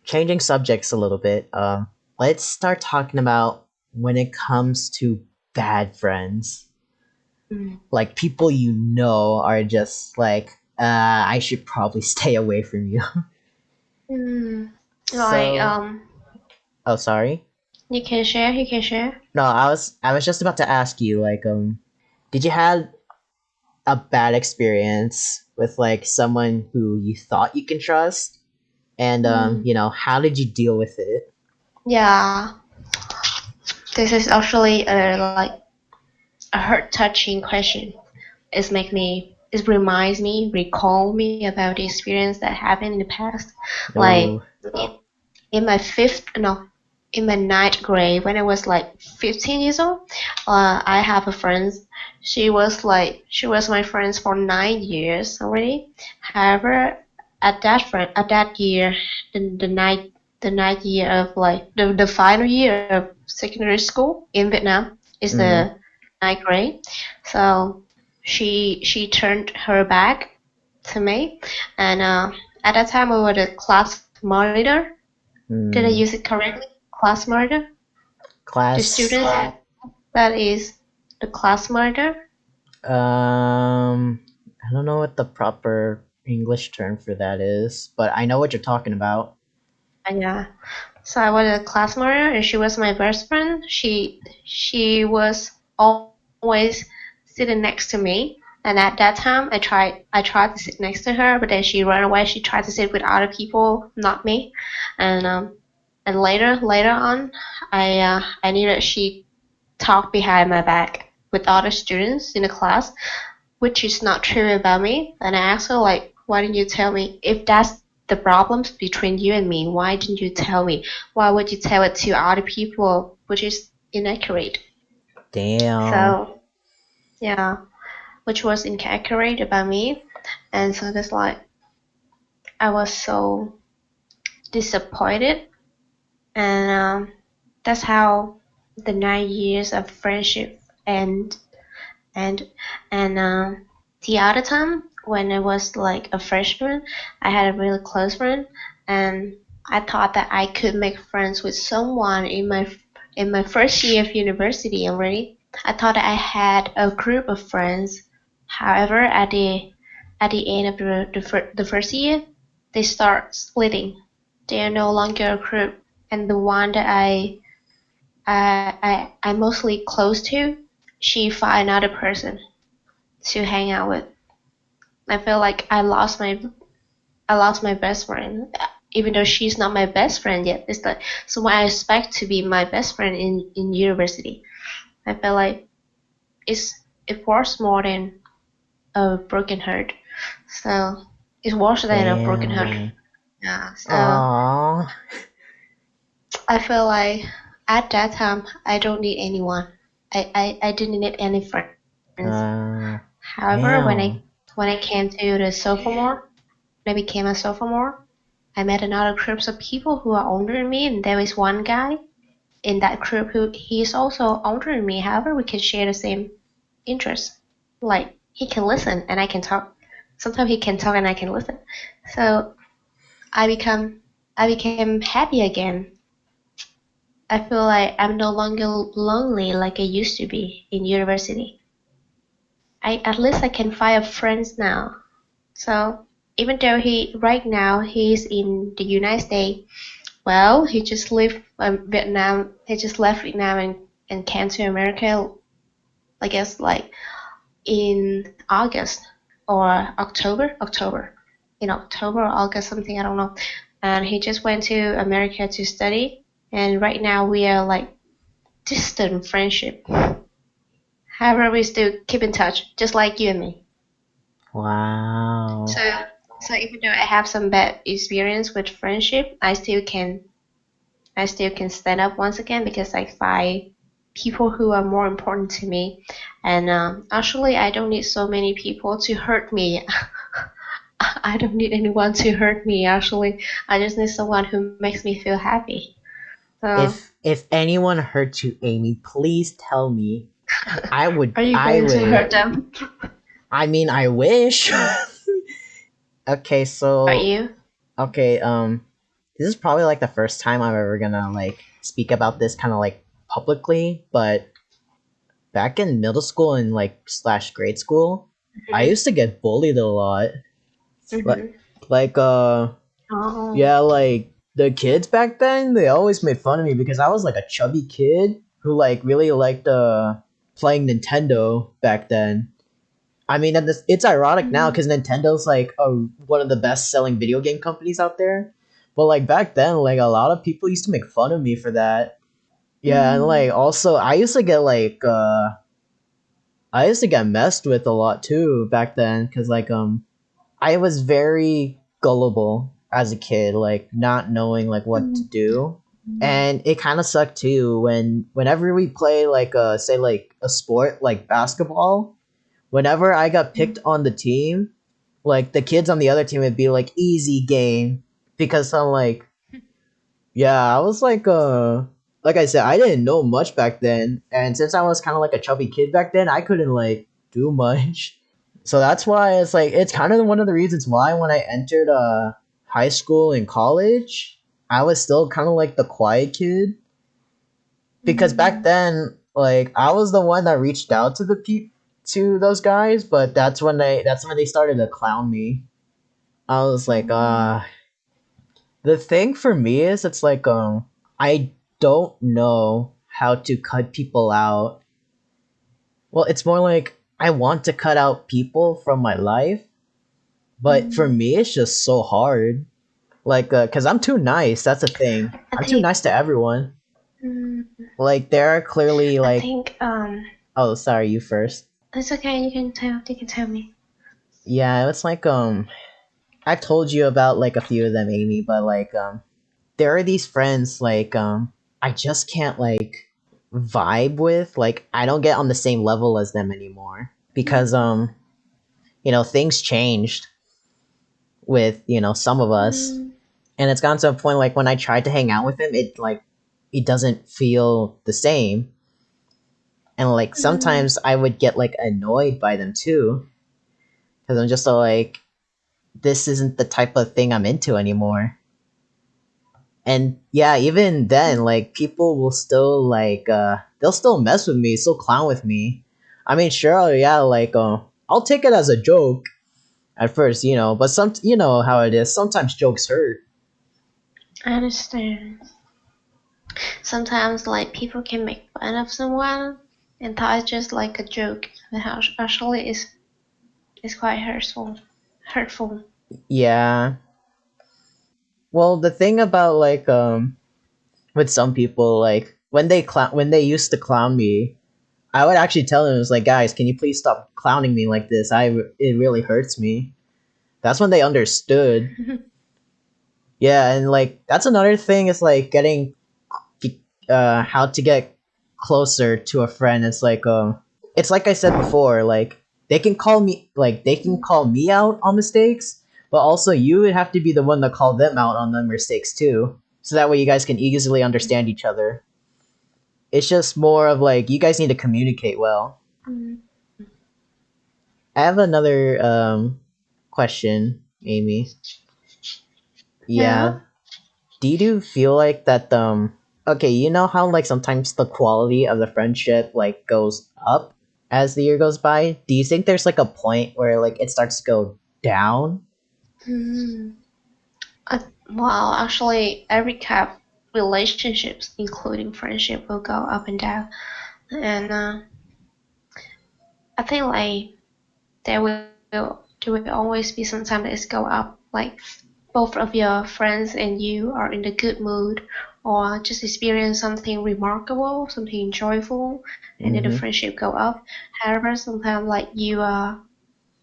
Changing subjects a little bit. Let's start talking about when it comes to bad friends. Mm. Like people you know are just like, I should probably stay away from you. Mm. Like, So, oh, sorry. you can share, you can share. No, I was just about to ask you, like, did you have a bad experience with like someone who you thought you can trust, and Mm. how did you deal with it? Yeah, this is actually a heart touching question. It reminds me, recall me about the experience that happened in the past. Oh. Like in my fifth, no, in my ninth grade, when I was like 15 years old, I have a friend. She was my friend for 9 years already. However, at that year, the ninth year of like the final year of secondary school in Vietnam is Mm, the ninth grade. So she turned her back to me, and at that time we were the class monitor. Did I mm. use it correctly? Class monitor. The Class. student that is the class monitor. I don't know what the proper English term for that is, but I know what you're talking about. Yeah. So I was a class monitor, and she was my best friend. She was always sitting next to me. And at that time, I tried to sit next to her, but then she ran away. She tried to sit with other people, not me. And later on, I knew that she talked behind my back with other students in the class, which is not true about me. And I asked her like, why didn't you tell me if that's the problems between you and me? Why didn't you tell me? Why would you tell it to other people, which is inaccurate? Damn. So yeah, which was inaccurate about me, and so that's like I was so disappointed, and that's how the 9 years of friendship end. And the other time when I was like a freshman, I had a really close friend, and I thought that I could make friends with someone in my first year of university already. I thought I had a group of friends. However, at the end of the first year, they start splitting. They are no longer a group, and the one that I'm mostly close to, she find another person to hang out with. I feel like I lost my best friend, even though she's not my best friend yet. It's like someone I expect to be my best friend in university. I feel like it's it was more than a broken heart. So it's worse than a broken heart. Damn. Yeah. So Aww. I feel like at that time I don't need anyone. I didn't need any friends. Uh, However, damn. when I came to the sophomore, when I became a sophomore, I met another group of people who are older than me, and there is one guy in that group who he is also older than me. However, we can share the same interests. Like he can listen and I can talk. Sometimes he can talk and I can listen. So I become I became happy again. I feel like I'm no longer lonely like I used to be in university. I at least I can find friends now. So even though he right now he's in the United States, well, he just left Vietnam. He just left Vietnam and came to America. I guess like in August or October, in October or August something I don't know. And he just went to America to study. And right now we are like distant friendship. However, we still keep in touch, just like you and me. Wow. So, so even though I have some bad experience with friendship, I still can stand up once again because I find people who are more important to me. And actually, I don't need so many people to hurt me. I don't need anyone to hurt me. Actually, I just need someone who makes me feel happy. So, If anyone hurt you, Amy, please tell me. are you I going to would. hurt them? I mean, I wish. Okay, Are so you? okay, this is probably like the first time I'm ever gonna like speak about this kind of like publicly, but back in middle school and like slash grade school, I Hmm. used to get bullied a lot. Like, Hmm. like Oh. yeah, like the kids back then, they always made fun of me because I was like a chubby kid who like really liked playing Nintendo back then. I mean, and it's ironic now Mm-hmm. because Nintendo's like one of the best selling video game companies out there. But like back then, like a lot of people used to make fun of me for that. Yeah, and like also I used to get messed with a lot too back then because like I was very gullible as a kid, like not knowing like what to do. And it kind of sucked too whenever we play like say like a sport like basketball, whenever I got picked on the team, like the kids on the other team would be like easy game because I'm like, yeah, I was like I said, I didn't know much back then, and since I was kind of like a chubby kid back then, I couldn't like do much. So that's why it's like it's kind of one of the reasons why when I entered high school and college, I was still kind of like the quiet kid because back then like I was the one that reached out to to those guys, but that's when they started to clown me. I was like, the thing for me is it's like I don't know how to cut people out. Well, it's more like I want to cut out people from my life, but for me it's just so hard. Like cuz I'm too nice, that's the thing. I I'm too think. nice to everyone. Mm, Like there are clearly I like think. oh, sorry, you first. It's okay. You can tell. You can tell me. Yeah, it's like I've told you about like a few of them, Amy, but like there are these friends like I just can't like vibe with. Like I don't get on the same level as them anymore because you know things changed with you know some of us, Mm, and it's gotten to a point like when I tried to hang out with him, it like it doesn't feel the same, and like mm, sometimes I would get like annoyed by them too because I'm just like this isn't the type of thing I'm into anymore. And yeah, even then, like people will still like they'll still mess with me, still clown with me. I mean, sure, yeah, like I'll take it as a joke at first, you know, but you know how it is. Sometimes jokes hurt. I understand. Sometimes, like people can make fun of someone and thought it's just like a joke, but actually, is quite hurtful. Hurtful. Yeah. Well, the thing about like with some people, like when they used to clown me, I would actually tell them, it was like, guys, can you please stop clowning me like this? It really hurts me. That's when they understood. Yeah, and like that's another thing is like getting how to get closer to a friend. It's like I said before, like they can call me out on mistakes, but also you would have to be the one to call them out on the mistakes too. So that way you guys can easily understand each other. It's just more of like you guys need to communicate well. Mm, I have another question, Amy. yeah. Yeah. Do you feel like that okay, you know how like sometimes the quality of the friendship like goes up as the year goes by? Do you think there's like a point where like it starts to go down? Mm. Well, actually, every kind of relationships, including friendship, will go up and down. And I think like there will always be some time that it's go up. Like both of your friends and you are in a good mood, or just experience something remarkable, something joyful, and then the Mm-hmm. friendship go up. However, sometimes like you are.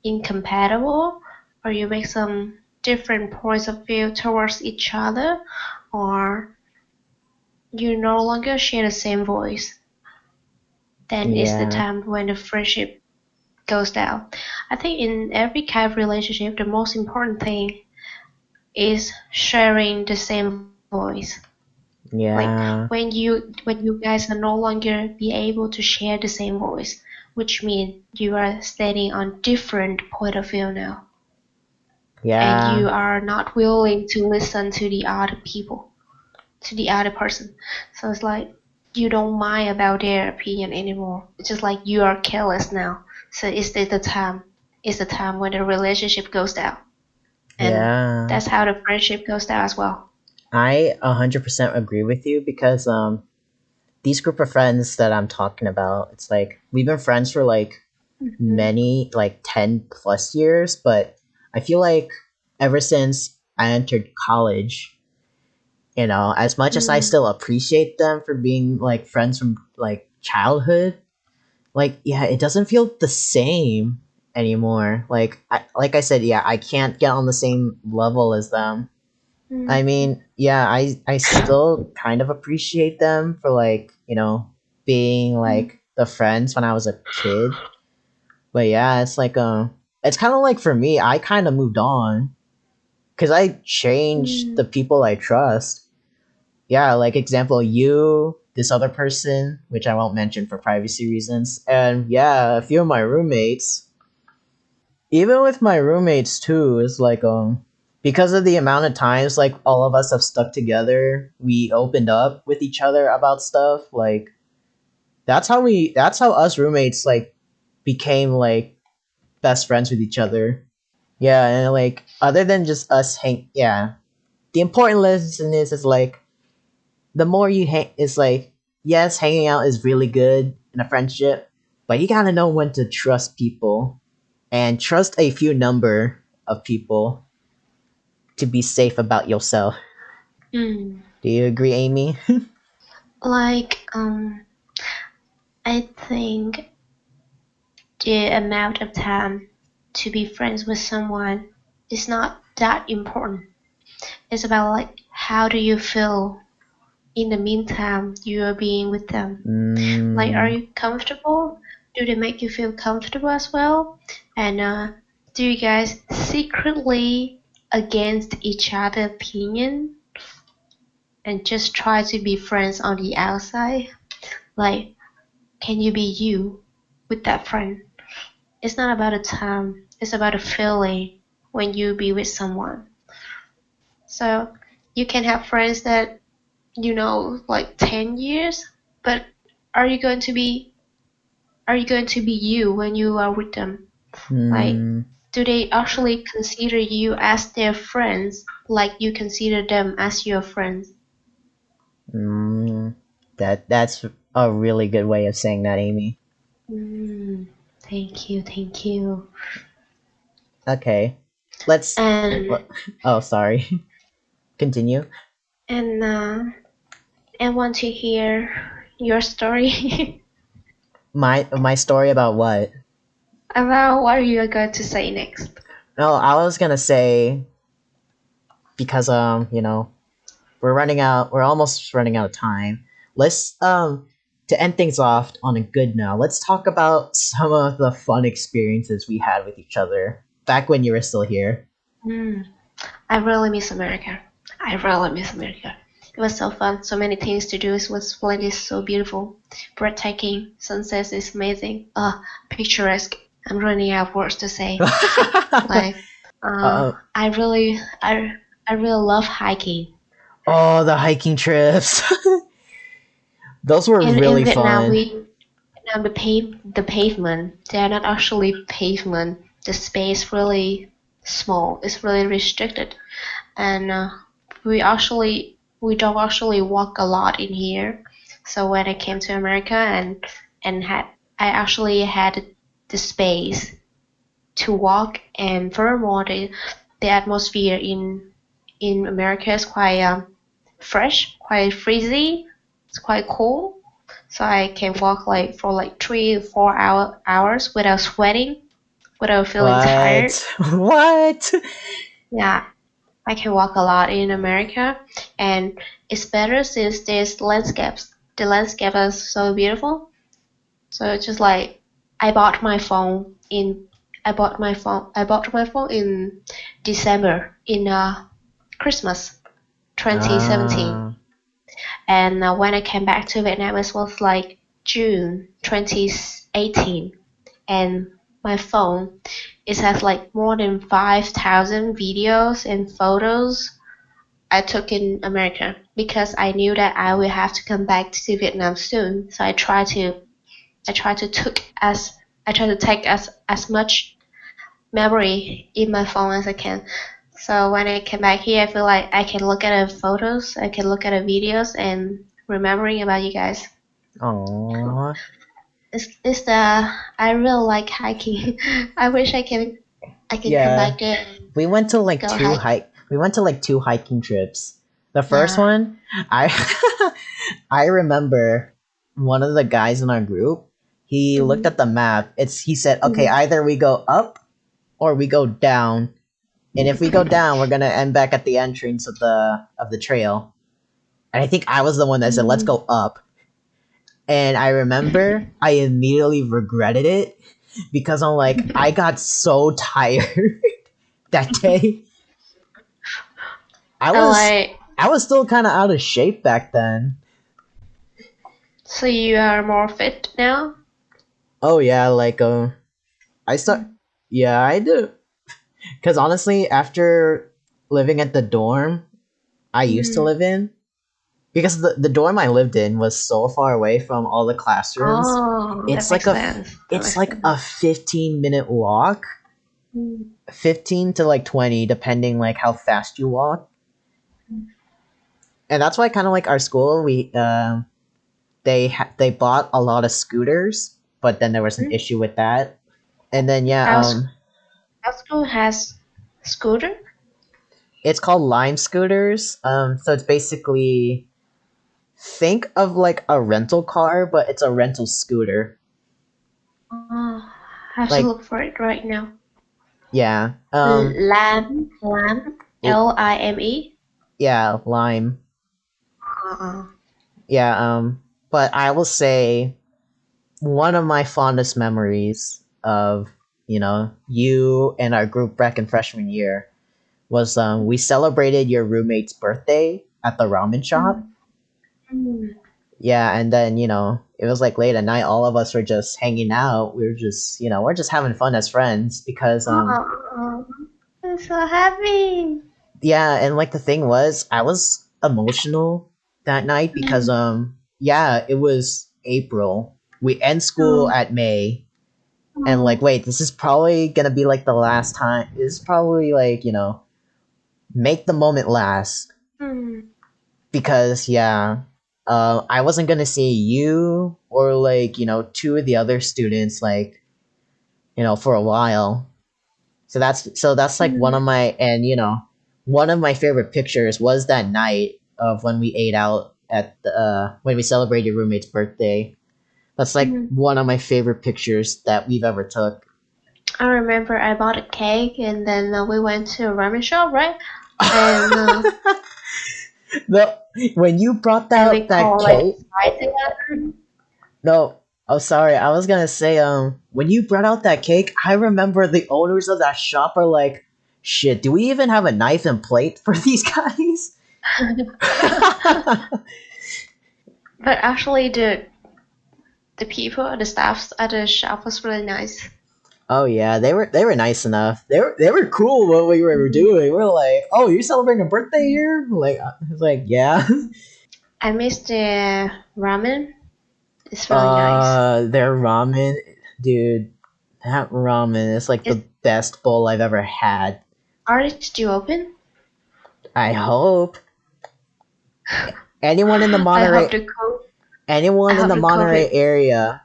incompatible, or you make some different points of view towards each other, or you no longer share the same voice, then it's the Yeah. time when the friendship goes down. I think in every kind of relationship, the most important thing is sharing the same voice. Like Yeah. when you guys are no longer be able to share the same voice, which means you are standing on different point of view now, and you Yeah. are not willing to listen to the other people, to the other person. So it's like you don't mind about their opinion anymore. It's just like you are careless now. So it's the time when the relationship goes down, and Yeah. that's how the friendship goes down as well. I 100% agree with you because these group of friends that I'm talking about, it's like we've been friends for like Mhm. many, like 10 plus years, but I feel like ever since I entered college, as much as I Mm, still appreciate them for being like friends from like childhood, like yeah, it doesn't feel the same anymore. Like I said, yeah, I can't get on the same level as them. I mm, mean, yeah, I still kind of appreciate them for like, being mm, like the friends when I was a kid. But yeah, it's kind of like for me, I kind of moved on cuz I changed mm, the people I trust. Yeah, like example, you, this other person, which I won't mention for privacy reasons, and yeah, a few of my roommates. Even with my roommates too, it's like because of the amount of times like all of us have stuck together, we opened up with each other about stuff. Like that's how us roommates like became like best friends with each other. Yeah, and like other than just us hang yeah. The important lesson is like the more you hang is like yes, hanging out is really good in a friendship, but you gotta know when to trust people and trust a few number of people to be safe about yourself. mm. Do you agree, Amy? Like, I think the amount of time to be friends with someone is not that important. It's about like how do you feel in the meantime you are being with them. Like, are mm, you comfortable? Do they make you feel comfortable as well? And do you guys secretly against each other opinion and just try to be friends on the outside? Like, can you be you with that friend? It's not about a time, it's about a feeling when you be with someone. So you can have friends that you know like 10 years, but are you going to be are you going to be you when you are with them? Like, mm, do they actually consider you as their friends like you consider them as your friends? mm. That's a really good way of saying that, Amy. Mm, thank you, thank you. Okay, let's. And Oh, sorry. Continue. and I want to hear your story My story about what? about what you are going to say next. No, I was gonna say because we're almost running out of time. Let's to end things off on a good note, let's talk about some of the fun experiences we had with each other back when you were still here. Mm, I really miss America. I really miss America. It was so fun, so many things to do. It was plenty so beautiful, breathtaking. Sunsets is amazing. Picturesque. I'm running out of words to say. Like, uh, I really love hiking. oh, the hiking trips. Those were In really Vietnam, fun. the pavement. They are not actually pavement. The space really small. It's really restricted, and we don't actually walk a lot in here. So when I came to America and had I actually had the space to walk, and furthermore the atmosphere in America is quite fresh, quite freezy. It's quite cool. So I can walk like for like 3 or 4 hours without sweating. without feeling tired. What? What? Yeah, I can walk a lot in America, and it's better since there's landscapes. The landscape is so beautiful. So it's just like I bought my phone in I bought my phone in December in Christmas 2017, Uh, and when I came back to Vietnam it was like June 2018, and my phone it has like more than 5,000 videos and photos I took in America because I knew that I will have to come back to Vietnam soon. So I try to took as I try to take as much memory in my phone as I can. So when I came back here, I feel like I can look at the photos, I can look at the videos, and remembering about you guys. oh, It's the I really like hiking. I wish I can come yeah. back there and We went to like go hiking. We went to like two hiking trips. The first Yeah. one, I I remember one of the guys in our group, he looked Mm-hmm. at the map. He said, "Okay, Mm-hmm. either we go up or we go down. And if we go down, we're going to end back at the entrance of the trail." And I think I was the one that said, "Let's Mm-hmm. go up." And I remember I immediately regretted it because I'm like, I got so tired that day. I I was like I was still kind of out of shape back then. so you are more fit now? Oh yeah, like I start yeah, I do. Cuz honestly, after living at the dorm I used to Mm. live in, because the dorm I lived in was so far away from all the classrooms. Oh, that It's like makes sense. That it's makes like a sense. 15-minute walk, Mm. 15 to like 20 depending like how fast you walk. And that's why kind of like our school, we they bought a lot of scooters, but then there was an Mm. issue with that. And then yeah, Our, our school has scooter. it's called Lime scooters. So it's basically, think of like a rental car, but it's a rental scooter. Oh, I have to Like look for it right now. yeah, Lamb, l- Lime. yeah, Lime. Uh, Yeah, but I will say one of my fondest memories of, you and our group back in freshman year was we celebrated your roommate's birthday at the ramen shop. mm, mm. Yeah, and then, it was like late at night, all of us were just hanging out. We were just, we're just having fun as friends because Oh, I'm so happy. yeah, and like the thing was, I was emotional that night because yeah, it was April. We end school Oh, at May, and like, oh, wait, this is probably gonna be like the last time. This is probably like, make the moment last, mm, because yeah, I wasn't gonna see you or like, two of the other students like, for a while. So that's like one mm, of my, and one of my favorite pictures was that night of when we ate out at the when we celebrated your roommate's birthday. That's like mm. one of my favorite pictures that we've ever took. I remember I bought a cake and then we went to a ramen shop, right? And No, when you brought and we out that call like cake, spicy. no, oh sorry, I was gonna say, when you brought out that cake, I remember the owners of that shop are like, shit, do we even have a knife and plate for these guys? But actually, the people, the staffs at the shop was really nice. Oh yeah, they were nice enough. They were cool what we were Mm. doing. We are like, oh, you're celebrating a birthday here? Like, I was like, yeah. I miss the ramen. It's really nice. Their ramen, dude. That ramen is like Is the best bowl I've ever had. are they still open? I hope anyone in the I hope Monterey, the cook. I anyone in hope the the Monterey COVID. area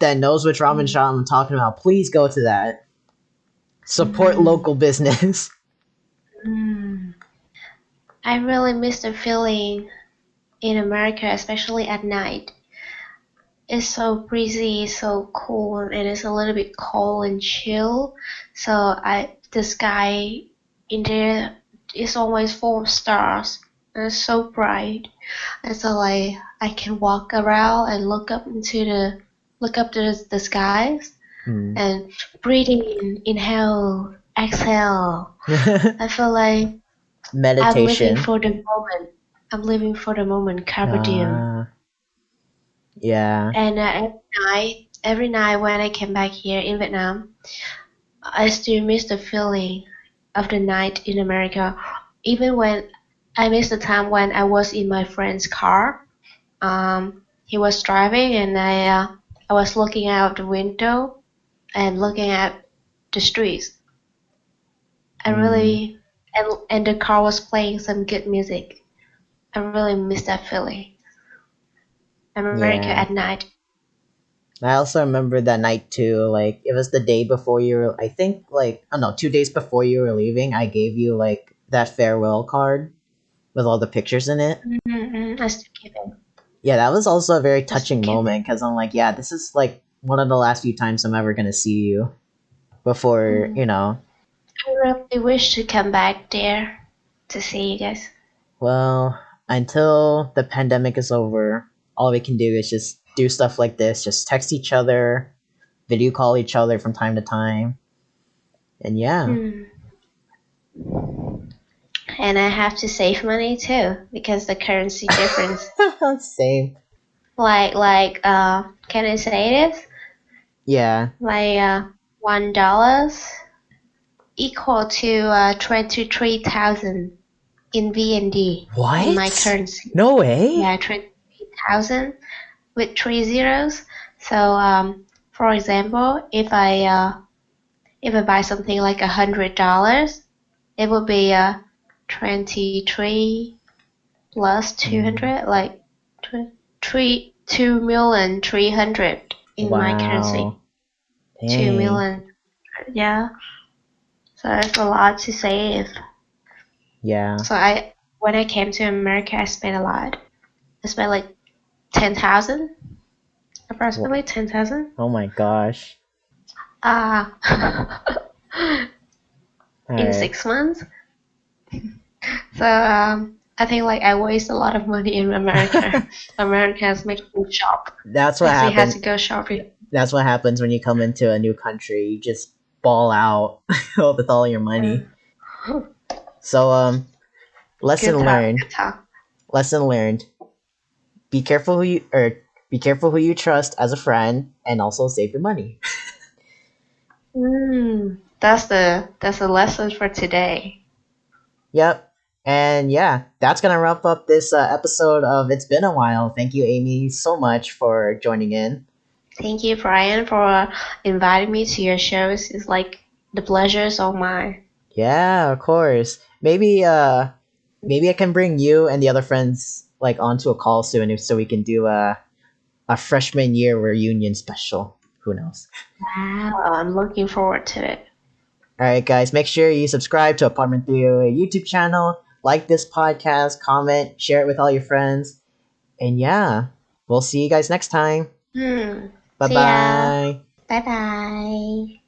that knows which ramen Mm, shop I'm talking about, please go to that. Support mm, local business. mm. I really miss the feeling in America, especially at night. it's so breezy, so cool, and it's a little bit cold and chill. So the sky in there is always full of stars, and it's so bright. And so like I can walk around and look up to the skies Hmm. and breathing in, inhale, exhale. I feel like I'm living Meditation. for the moment. I'm living for the moment, carpe diem. Ah, yeah. And every night when I came back here in Vietnam, I still miss the feeling of the night in America. Even when I miss the time when I was in my friend's car. He was driving, and I was looking out the window and looking at the streets. I Mm, really and the car was playing some good music. I really miss that feeling. America yeah. at night. I also remember that night too. Like it was the day before you were. I think like I don't know, 2 days before you were leaving. I gave you like that farewell card with all the pictures in it. Mm-hmm. I still keep it. Yeah, that was also a very I still touching keep it. moment because I'm like, yeah, this is like one of the last few times I'm ever gonna see you before Mm. I really wish to come back there to see you guys. Well, until the pandemic is over, all we can do is just do stuff like this, just text each other, video call each other from time to time, and yeah. Mm. And I have to save money too because the currency difference. Same. Can I say this? Yeah. Like $1 equal to 23,000 in VND in my What? currency. No way. Yeah, 23,000 with three zeros. So for example, if I buy something like $100, it would be 23 plus Mm, 200, like 2,300,000 in my wow. currency. Two Dang. million, yeah. So that's a lot to save. Yeah. So when I came to America, I spent a lot. I spent like 10,000, Wha- approximately 10,000. Oh my gosh. Ah, All in right. 6 months. So I think like I waste a lot of money in America. America has made me shop. That's what Makes me have happened. to go shopping. That's what happens when you come into a new country. You just ball out with all your money. So lesson Good talk. learned. Good talk. Lesson learned. Be careful who you or be careful who you trust as a friend, and also save your money. That's the lesson for today. Yep. And yeah, that's gonna wrap up this episode of It's Been a While. Thank you, Amy, so much for joining in. Thank you, Brian, for inviting me to your shows. It's like the pleasure is all mine. Yeah, of course. Maybe I can bring you and the other friends like onto a call soon, so we can do a freshman year reunion special. Who knows? Wow, I'm looking forward to it. All right, guys, make sure you subscribe to Apartment 308 YouTube channel, like this podcast, comment, share it with all your friends, and yeah, we'll see you guys next time. Bye See ya. bye. Bye bye.